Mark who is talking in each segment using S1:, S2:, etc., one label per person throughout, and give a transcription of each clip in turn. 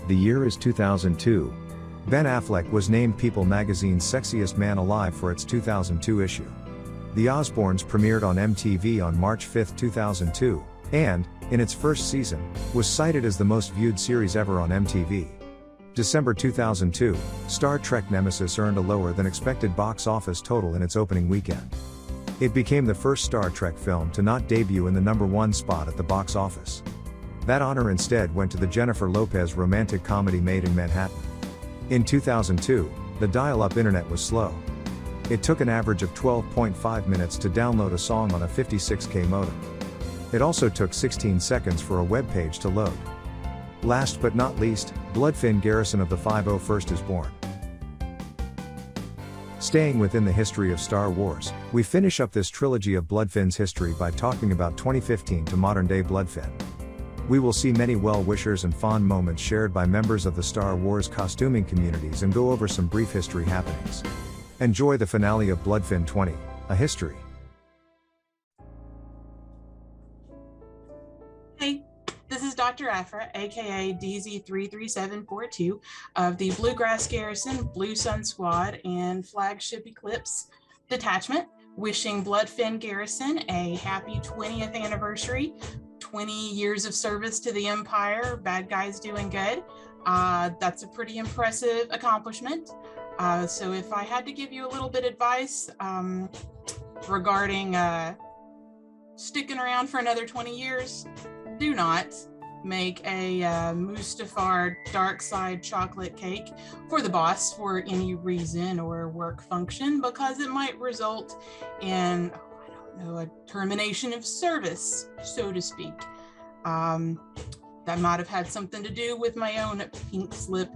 S1: The year is 2002. Ben Affleck was named People magazine's Sexiest Man Alive for its 2002 issue. The Osbournes premiered on MTV on March 5, 2002, and, in its first season, was cited as the most viewed series ever on MTV. December 2002, Star Trek Nemesis earned a lower than expected box office total in its opening weekend. It became the first Star Trek film to not debut in the #1 spot at the box office. That honor instead went to the Jennifer Lopez romantic comedy Made in Manhattan. In 2002, the dial-up internet was slow. It took an average of 12.5 minutes to download a song on a 56K modem. It also took 16 seconds for a web page to load. Last but not least, Bloodfin Garrison of the 501st is born. Staying within the history of Star Wars, we finish up this trilogy of Bloodfin's history by talking about 2015 to modern-day Bloodfin. We will see many well-wishers and fond moments shared by members of the Star Wars costuming communities and go over some brief history happenings. Enjoy the finale of Bloodfin 20, A History.
S2: Hey, this is Dr. Afra, aka DZ33742 of the Bluegrass Garrison, Blue Sun Squad, and Flagship Eclipse Detachment, wishing Bloodfin Garrison a happy 20th anniversary. 20 years of service to the Empire, bad guys doing good. That's a pretty impressive accomplishment. So if I had to give you a little bit of advice regarding sticking around for another 20 years, do not make a Mustafar dark side chocolate cake for the boss for any reason or work function, because it might result in a termination of service, so to speak. That might have had something to do with my own pink slip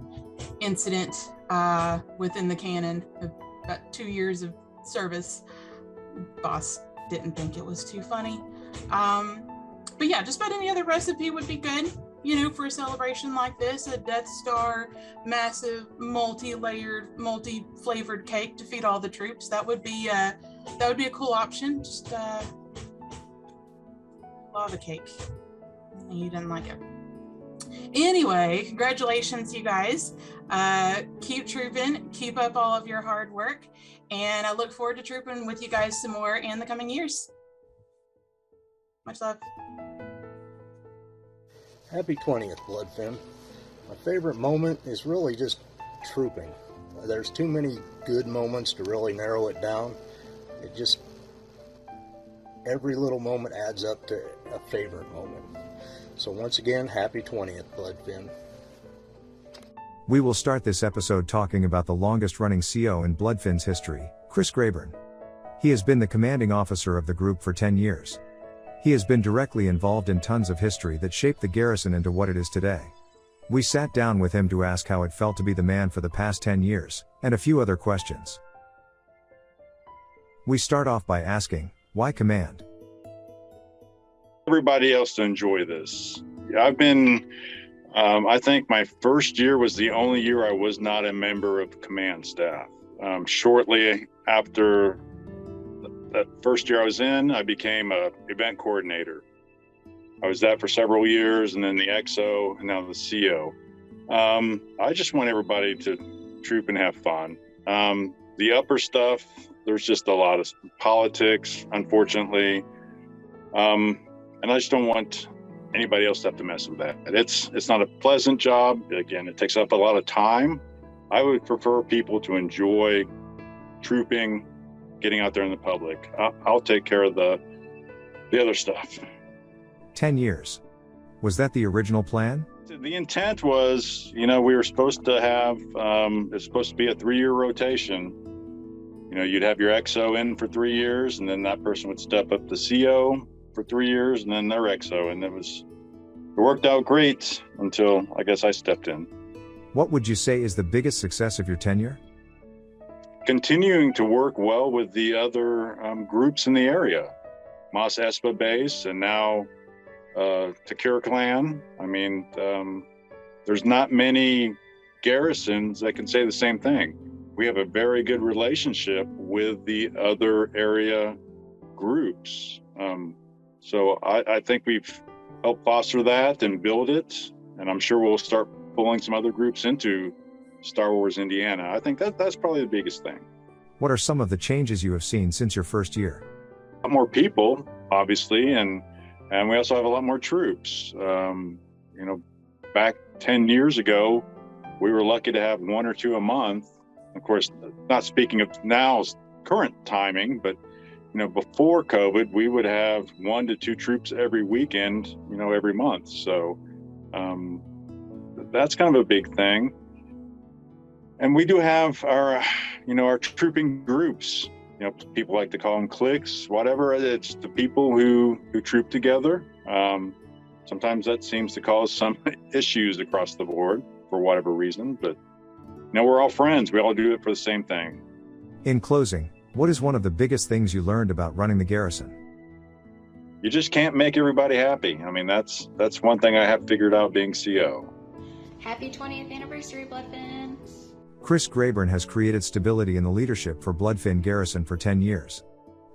S2: incident within the canon of about 2 years of service. Boss didn't think it was too funny. But yeah, just about any other recipe would be good, for a celebration like this. A Death Star, massive, multi-layered, multi-flavored cake to feed all the troops. That would be a cool option. Just lava cake. You didn't like it. Anyway, congratulations, you guys. Keep trooping, keep up all of your hard work, and I look forward to trooping with you guys some more in the coming years. Much love.
S3: Happy 20th, Bloodfin. My favorite moment is really just trooping. There's too many good moments to really narrow it down. Every little moment adds up to a favorite moment. So once again, happy 20th, Bloodfin.
S1: We will start this episode talking about the longest-running CO in Bloodfin's history, Chris Grayburn. He has been the commanding officer of the group for 10 years. He has been directly involved in tons of history that shaped the garrison into what it is today. We sat down with him to ask how it felt to be the man for the past 10 years, and a few other questions. We start off by asking, why command?
S4: Everybody else to enjoy this. I've been, I think my first year was the only year I was not a member of command staff. Shortly after that first year I was in, I became an event coordinator. I was that for several years, and then the XO, and now the CO. I just want everybody to troop and have fun. The upper stuff, there's just a lot of politics, unfortunately. And I just don't want anybody else to have to mess with that. It's not a pleasant job. Again, it takes up a lot of time. I would prefer people to enjoy trooping, getting out there in the public. I'll take care of the other stuff.
S1: 10 years. Was that the original plan?
S4: The intent was, we were supposed to have, it's supposed to be a 3-year rotation. You'd have your XO in for 3 years, and then that person would step up to CO for 3 years, and then their XO. And it worked out great until, I guess, I stepped in.
S1: What would you say is the biggest success of your tenure?
S4: Continuing to work well with the other groups in the area. Mos Espa base, and now Takira Clan. I mean, there's not many garrisons that can say the same thing. We have a very good relationship with the other area groups. So I think we've helped foster that and build it, and I'm sure we'll start pulling some other groups into Star Wars Indiana. I think that's probably the biggest thing.
S1: What are some of the changes you have seen since your first year?
S4: A lot more people, obviously, and we also have a lot more troops. Back 10 years ago, we were lucky to have 1 or 2 a month. Of course, not speaking of now's current timing, but before COVID, we would have 1 to 2 troops every weekend, every month. So that's kind of a big thing. And we do have our trooping groups. People like to call them cliques, whatever. It's the people who troop together. Sometimes that seems to cause some issues across the board for whatever reason, but we're all friends. We all do it for the same thing.
S1: In closing, what is one of the biggest things you learned about running the garrison?
S4: You just can't make everybody happy. I mean, that's one thing I have figured out being CO.
S5: Happy 20th anniversary, Bloodfin.
S1: Chris Grayburn has created stability in the leadership for Bloodfin Garrison for 10 years.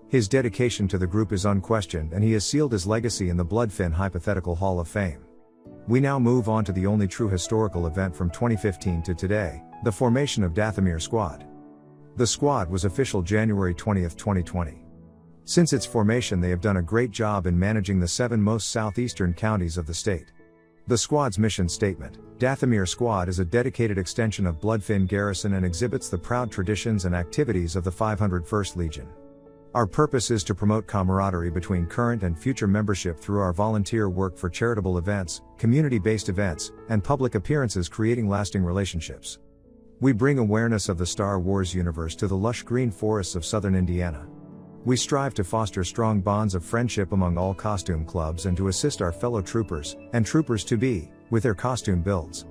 S1: His dedication to the group is unquestioned, and he has sealed his legacy in the Bloodfin Hypothetical Hall of Fame. We now move on to the only true historical event from 2015 to today, the formation of Dathomir Squad. The squad was official January 20, 2020. Since its formation, they have done a great job in managing the 7 most southeastern counties of the state. The squad's mission statement: Dathomir Squad is a dedicated extension of Bloodfin Garrison and exhibits the proud traditions and activities of the 501st Legion. Our purpose is to promote camaraderie between current and future membership through our volunteer work for charitable events, community-based events, and public appearances, creating lasting relationships. We bring awareness of the Star Wars universe to the lush green forests of southern Indiana. We strive to foster strong bonds of friendship among all costume clubs and to assist our fellow troopers, and troopers-to-be, with their costume builds.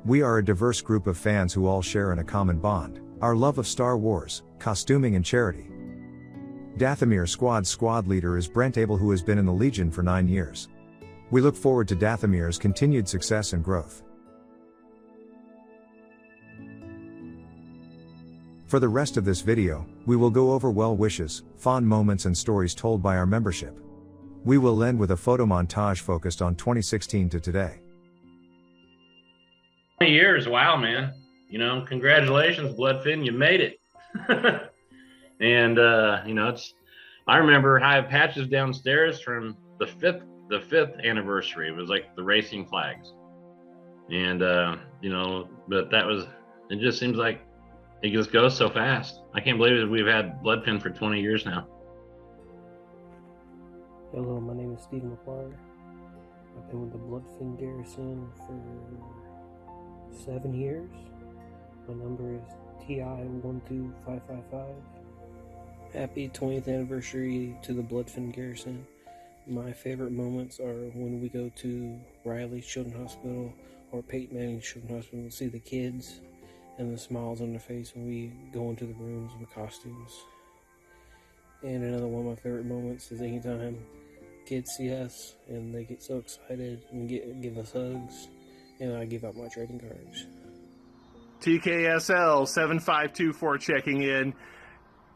S1: We are a diverse group of fans who all share in a common bond: our love of Star Wars, costuming and charity. Dathomir Squad's squad leader is Brent Abel, who has been in the Legion for 9 years. We look forward to Dathomir's continued success and growth. For the rest of this video, we will go over well wishes, fond moments and stories told by our membership. We will end with a photo montage focused on 2016 to today.
S6: 20 years, wow, man. Congratulations, Bloodfin, you made it. And I remember I have patches downstairs from the fifth anniversary. It was like the racing flags. And but it just seems like it just goes so fast. I can't believe it. We've had Bloodfin for 20 years now.
S7: Hello, my name is Steve McGuire. I've been with the Bloodfin Garrison for 7 years. My number is TI12555. Happy 20th anniversary to the Bloodfin Garrison. My favorite moments are when we go to Riley's Children's Hospital or Peyton Manning's Children's Hospital and see the kids and the smiles on their face when we go into the rooms with costumes. And another one of my favorite moments is anytime kids see us and they get so excited and give us hugs, and I give out my trading cards.
S8: TKSL 7524 checking in.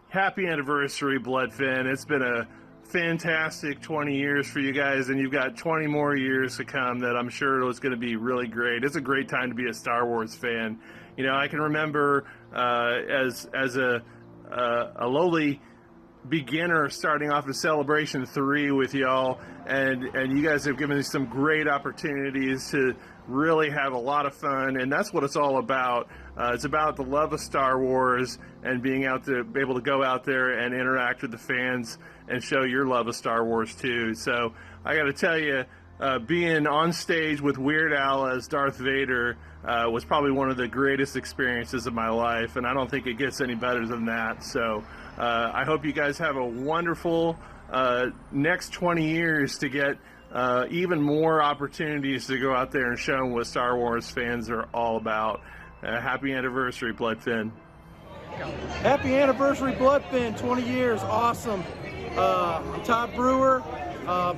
S8: Happy anniversary, Bloodfin. It's been a fantastic 20 years for you guys, and you've got 20 more years to come that I'm sure is going to be really great. It's a great time to be a Star Wars fan. I can remember as a lowly beginner starting off at Celebration 3 with y'all, and you guys have given me some great opportunities to really have a lot of fun, and that's what it's all about. It's about the love of Star Wars and being able to go out there and interact with the fans and show your love of Star Wars too. So I got to tell you, being on stage with Weird Al as Darth Vader was probably one of the greatest experiences of my life, and I don't think it gets any better than that. So I hope you guys have a wonderful next 20 years to get even more opportunities to go out there and show them what Star Wars fans are all about. Happy anniversary, Bloodfin.
S9: Happy anniversary, Bloodfin. 20 years, awesome. I'm Todd Brewer.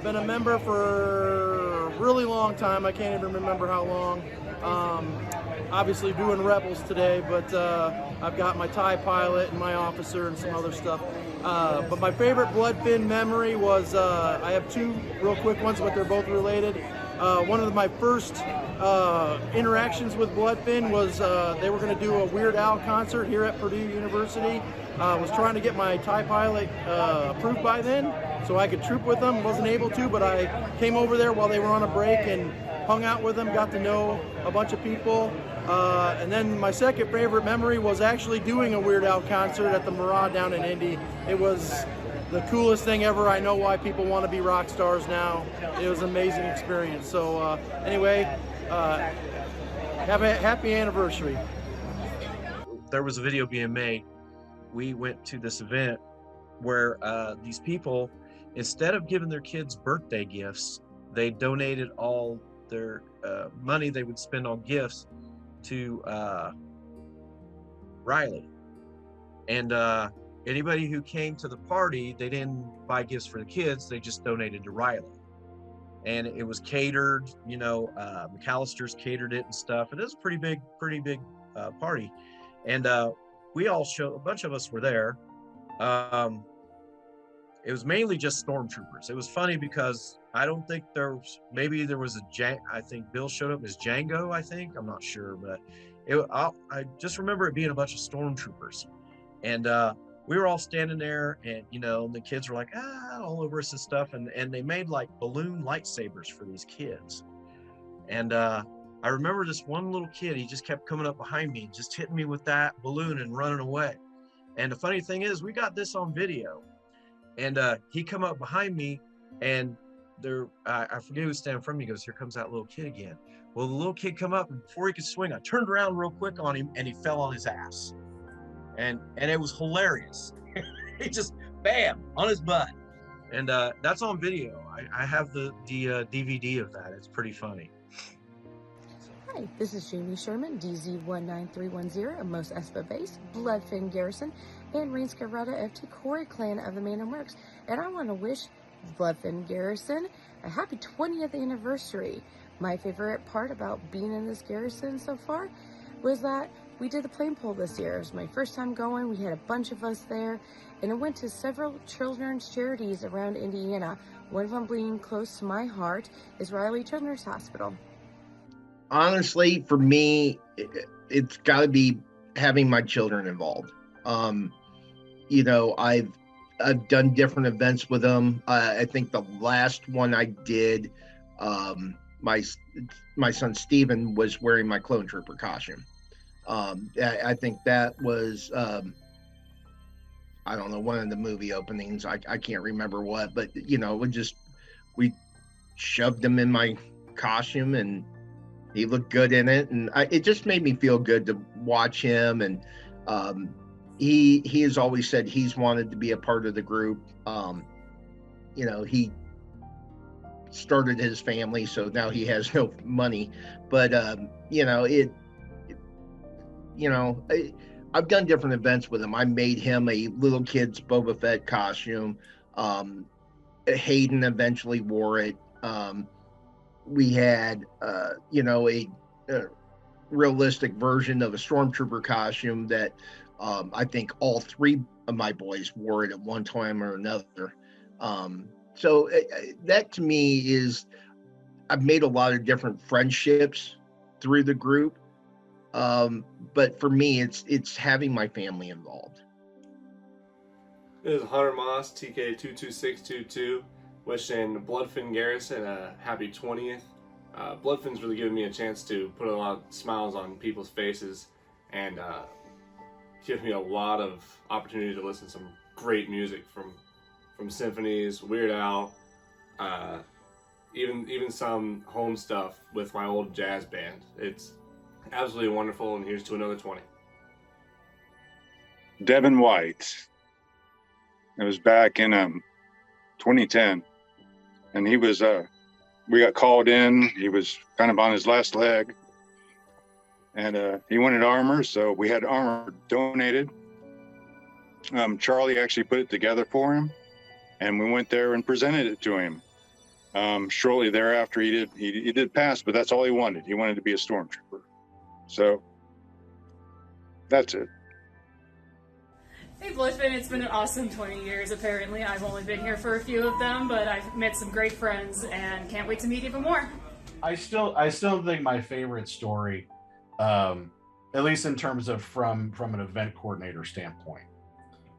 S9: Been a member for a really long time. I can't even remember how long. Obviously doing Rebels today, but I've got my TIE pilot and my officer and some other stuff. But my favorite Bloodfin memory was, I have two real quick ones, but they're both related. One of my first interactions with Bloodfin was they were going to do a Weird Al concert here at Purdue University. Was trying to get my TIE pilot approved by then so I could troop with them. Wasn't able to, but I came over there while they were on a break and hung out with them, got to know a bunch of people. And then my second favorite memory was actually doing a Weird Al concert at the Mirage down in Indy. It was the coolest thing ever. I know why people want to be rock stars now. It was an amazing experience. So anyway, have a happy anniversary.
S10: There was a video being made. We went to this event where these people, instead of giving their kids birthday gifts, they donated all their money they would spend on gifts to Riley. And anybody who came to the party, they didn't buy gifts for the kids, they just donated to Riley. And it was catered, you know, McAllister's catered it and stuff. And it was a pretty big party. And we all showed, a bunch of us were there. It was mainly just stormtroopers. It was funny because I don't think maybe there was I think Bill showed up as Django, I think. I'm not sure, but I just remember it being a bunch of stormtroopers. And we were all standing there, and, you know, the kids were like, all over us and stuff. And they made like balloon lightsabers for these kids. And I remember this one little kid, he just kept coming up behind me, just hitting me with that balloon and running away. And the funny thing is, we got this on video. And he come up behind me, and I forget who's standing from me. He goes, "Here comes that little kid again." Well, the little kid come up, and before he could swing, I turned around real quick on him, and he fell on his ass. And it was hilarious. He just, bam, on his butt. And that's on video. I have the DVD of that. It's pretty funny.
S11: Hi, this is Jamie Sherman, DZ19310 of Mos Espa Base, Bloodfin Garrison, and Reigns Carrata FT Corey Clan of the Man and Works. And I want to wish Bloodfin Garrison a happy 20th anniversary. My favorite part about being in this garrison so far was that we did the plane pull this year. It was my first time going. We had a bunch of us there, and it went to several children's charities around Indiana. One of them being close to my heart is Riley Children's Hospital.
S12: Honestly, for me, it's got to be having my children involved. You know, I've done different events with them. I think the last one I did, my son Steven was wearing my clone trooper costume. I think that was, I don't know, one of the movie openings. I can't remember what, but, you know, we shoved him in my costume, and he looked good in it. And it just made me feel good to watch him. And he has always said he's wanted to be a part of the group. You know, he started his family, so now he has no money. But, you know, I've done different events with him. I made him a little kid's Boba Fett costume. Hayden eventually wore it. We had, you know, a realistic version of a stormtrooper costume that I think all three of my boys wore it at one time or another. So that to me is, I've made a lot of different friendships through the group. But for me, it's having my family involved.
S13: This is Hunter Moss, TK22622, wishing Bloodfin Garrison a happy 20th. Bloodfin's really given me a chance to put a lot of smiles on people's faces, and gives me a lot of opportunity to listen to some great music from symphonies, Weird Al, even some home stuff with my old jazz band. It's absolutely wonderful, and here's to another 20.
S4: Devin White. It was back in 2010, and he was we got called in. He was kind of on his last leg, and he wanted armor, so we had armor donated. Charlie actually put it together for him, and we went there and presented it to him. Shortly thereafter, he did pass, but that's all he wanted. He wanted to be a stormtrooper. So that's it.
S14: Hey Bloodfin, it's been an awesome 20 years apparently. I've only been here for a few of them, but I've met some great friends and can't wait to meet even more.
S15: I still think my favorite story, at least in terms of from an event coordinator standpoint,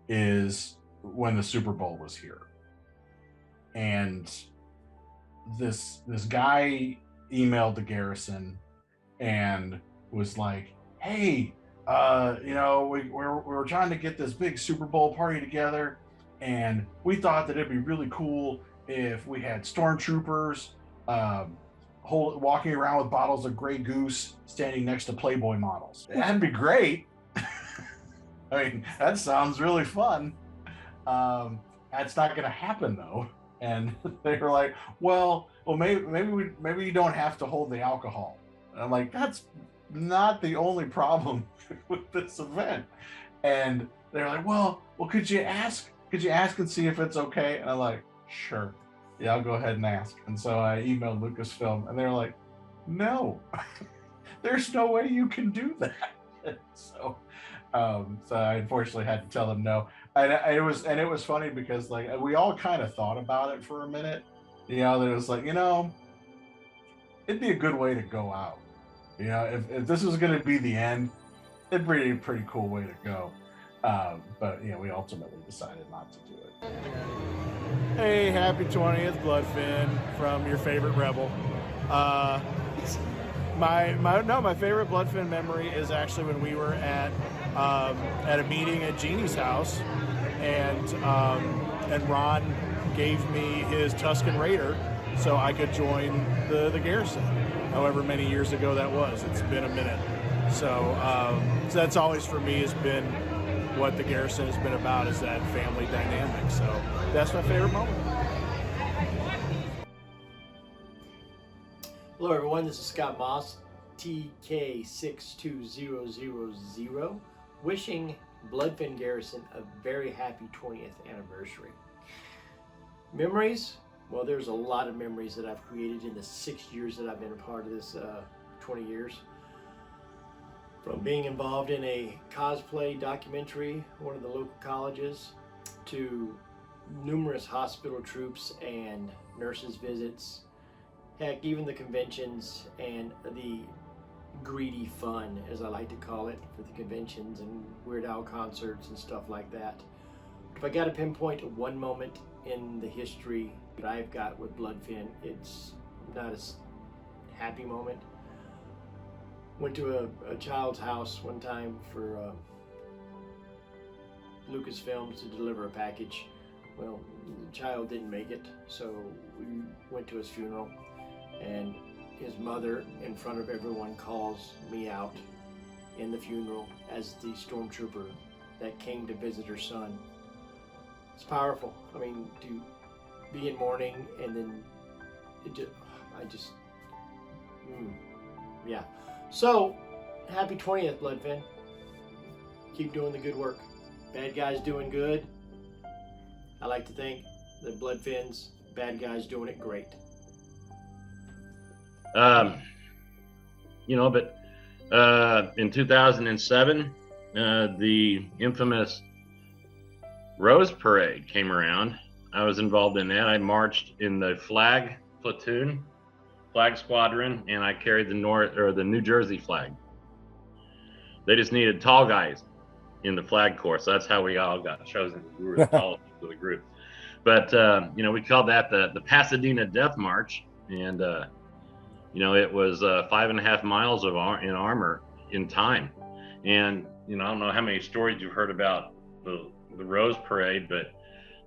S15: is when the Super Bowl was here, and this guy emailed the garrison and was like, "Hey, we're trying to get this big Super Bowl party together, and we thought that it'd be really cool if we had stormtroopers walking around with bottles of Grey Goose standing next to Playboy models. That'd be great." I mean, that sounds really fun. That's not going to happen though. And they were like, well, maybe you don't have to hold the alcohol. And I'm like, that's not the only problem with this event. And they're like, well, could you ask and see if it's okay? And I'm like, sure. Yeah, I'll go ahead and ask. And so I emailed Lucasfilm, and they're like, no, there's no way you can do that. So I unfortunately had to tell them no. And it was funny because like we all kind of thought about it for a minute. That it was like, it'd be a good way to go out. If this was going to be the end, it'd be a pretty cool way to go. But we ultimately decided not to do it.
S9: Hey, happy 20th, Bloodfin, from your favorite rebel. My favorite Bloodfin memory is actually when we were at a meeting at Jeannie's house, and Ron gave me his Tusken Raider so I could join the garrison. However many years ago that was, it's been a minute. So that's always for me has been what the garrison has been about, is that family dynamic. So that's my favorite moment.
S16: Hello everyone, this is Scott Moss, TK62000, wishing Bloodfin Garrison a very happy 20th anniversary. Memories? Well, there's a lot of memories that I've created in the 6 years that I've been a part of this 20 years. From being involved in a cosplay documentary, one of the local colleges, to numerous hospital troops and nurses visits, heck, even the conventions and the greedy fun, as I like to call it, for the conventions and Weird Al concerts and stuff like that. If I got to pinpoint one moment in the history that I've got with Bloodfin, it's not a happy moment. Went to a child's house one time for Lucasfilms to deliver a package. Well, the child didn't make it, so we went to his funeral, and his mother, in front of everyone, calls me out in the funeral as the stormtrooper that came to visit her son. It's powerful. I mean, to be in mourning and then yeah. So, happy 20th, Bloodfin. Keep doing the good work. Bad guys doing good. I like to think that Bloodfin's bad guys doing it great.
S6: In 2007, the infamous Rose Parade came around. I was involved in that. I marched in the flag platoon, flag squadron, and I carried the New Jersey flag. They just needed tall guys in the flag corps, so that's how we all got chosen. We were the tallest of the group. But we called that the Pasadena Death March, and it was 5.5 miles in armor in time. And I don't know how many stories you've heard about the Rose Parade, but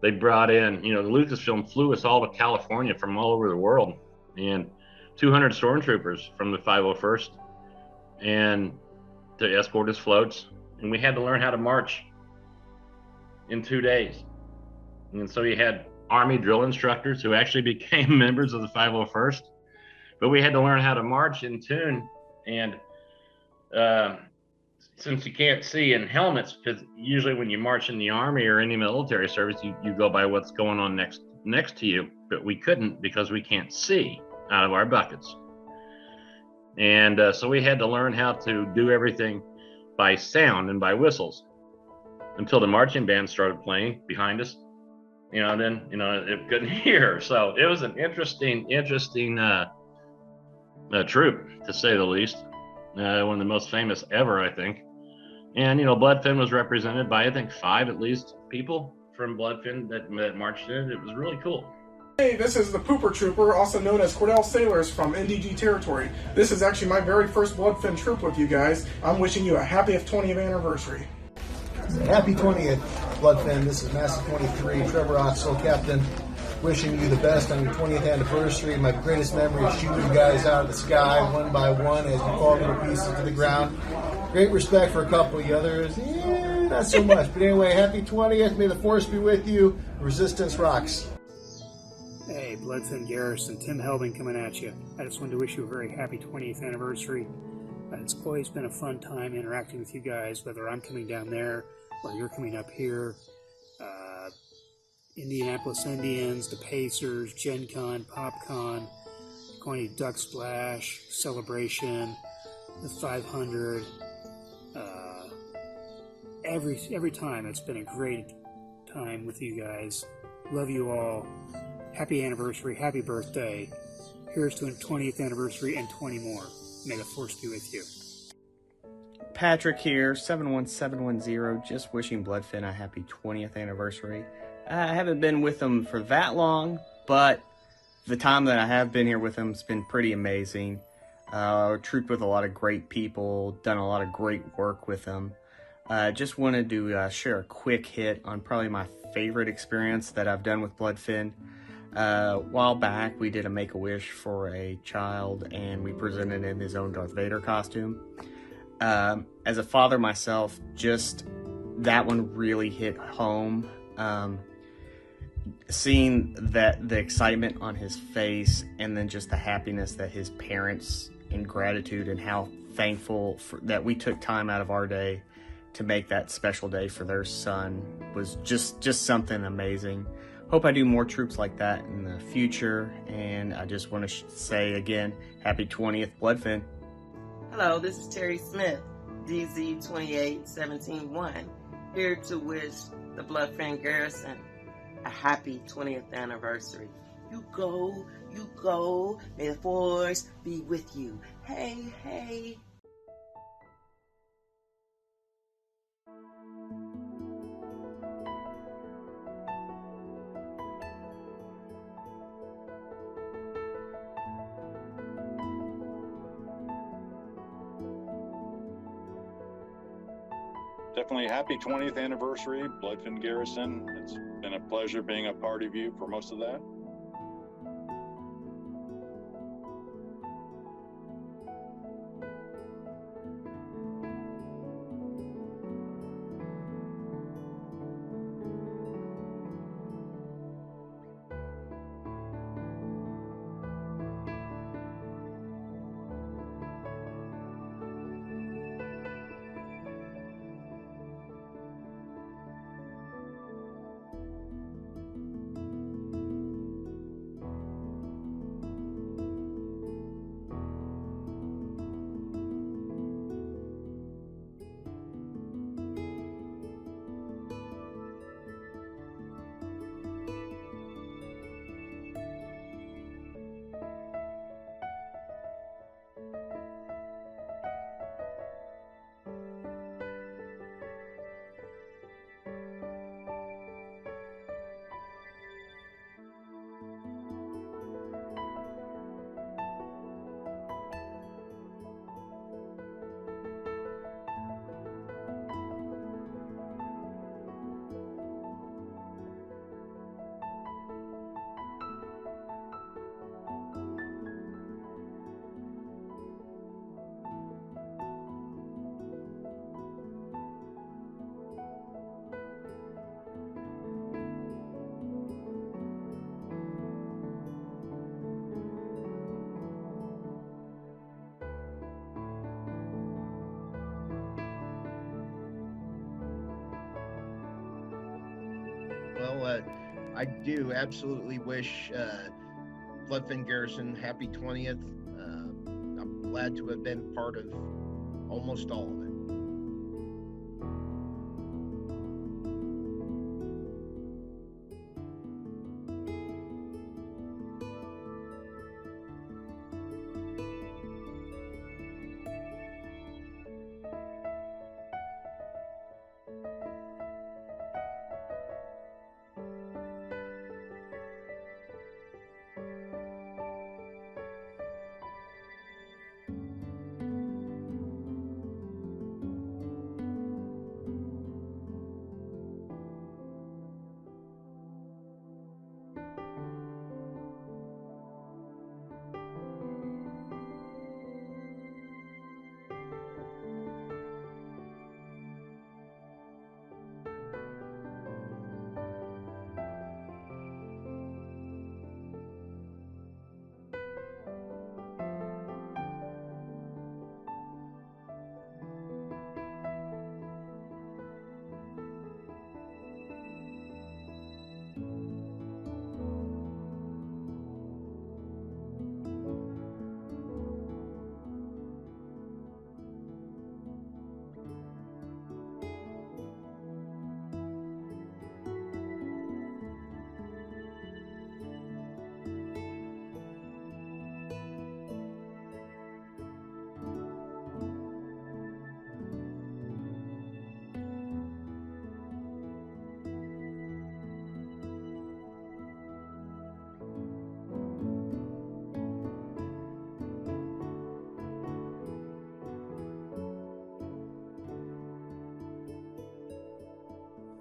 S6: they brought in, the Lucasfilm flew us all to California from all over the world, and 200 stormtroopers from the 501st, and to escort us floats. And we had to learn how to march in 2 days. And so you had Army drill instructors who actually became members of the 501st, but we had to learn how to march in tune. And since you can't see in helmets, because usually when you march in the Army or any military service, you go by what's going on next to you, but we couldn't because we can't see out of our buckets. And so we had to learn how to do everything by sound and by whistles until the marching band started playing behind us. Then it couldn't hear. So it was an interesting troop, to say the least. One of the most famous ever, I think. And, Bloodfin was represented by, I think, 5 at least people from Bloodfin that marched in. It was really cool.
S17: Hey, this is the Pooper Trooper, also known as Cordell Sailors from NDG territory. This is actually my very first Bloodfin troop with you guys. I'm wishing you a happy 20th anniversary.
S18: Happy 20th, Bloodfin. This is Master 23, Trevor Oxel, Captain. Wishing you the best on your 20th anniversary. My greatest memory is shooting you guys out of the sky one by one as you fall little pieces to the ground. Great respect for a couple of the others. Not so much. But anyway, happy 20th. May the force be with you. Resistance rocks.
S19: Hey, Bloodfin Garrison, Tim Helbing coming at you. I just wanted to wish you a very happy 20th anniversary. It's always been a fun time interacting with you guys, whether I'm coming down there or you're coming up here. Indianapolis Indians, the Pacers, Gen Con, PopCon, going to Duck Splash, Celebration, the 500. Every time it's been a great time with you guys. Love you all. Happy anniversary, happy birthday. Here's to a 20th anniversary and 20 more. May the force be with you.
S20: Patrick here, 71710, just wishing Bloodfin a happy 20th anniversary. I haven't been with them for that long, but the time that I have been here with them has been pretty amazing. Trooped with a lot of great people, done a lot of great work with them. Just wanted to share a quick hit on probably my favorite experience that I've done with Bloodfin. A while back, we did a Make-A-Wish for a child, and we presented him his own Darth Vader costume. As a father myself, just that one really hit home. Seeing the excitement on his face, and then just the happiness that his parents, and gratitude, and how thankful that we took time out of our day to make that special day for their son was just something amazing. Hope I do more troops like that in the future, and I just want to say again, happy 20th Bloodfin.
S21: Hello, this is Terry Smith, DZ28171, here to wish the Bloodfin Garrison a happy 20th anniversary. You go, may the force be with you. Hey, hey.
S4: Definitely happy 20th anniversary, Bloodfin Garrison. It's been a pleasure being a part of you for most of that.
S12: Well, I do absolutely wish Bloodfin Garrison happy 20th. I'm glad to have been part of almost all of it.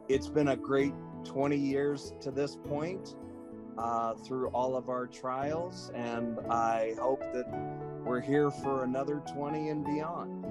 S2: it's been a great 20 years to this point through all of our trials, and I hope that we're here for another 20 and beyond.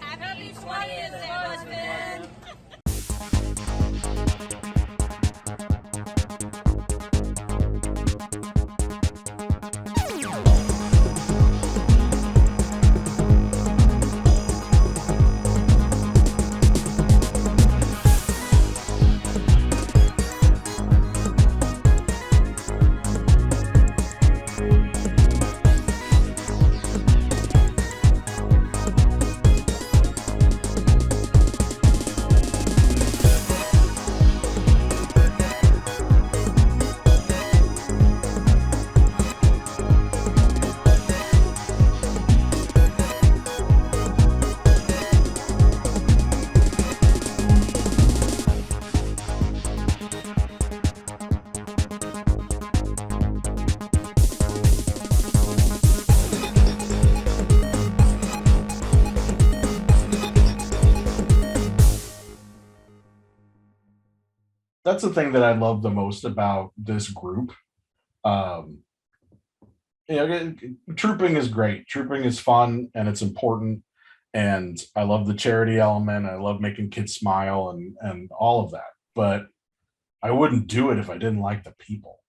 S22: Happy 20th, Bloodfin!
S15: that's the thing that I love the most about this group. Um, trooping is great. Trooping is fun and it's important. And I love the charity element. I love making kids smile and all of that. But I wouldn't do it if I didn't like the people.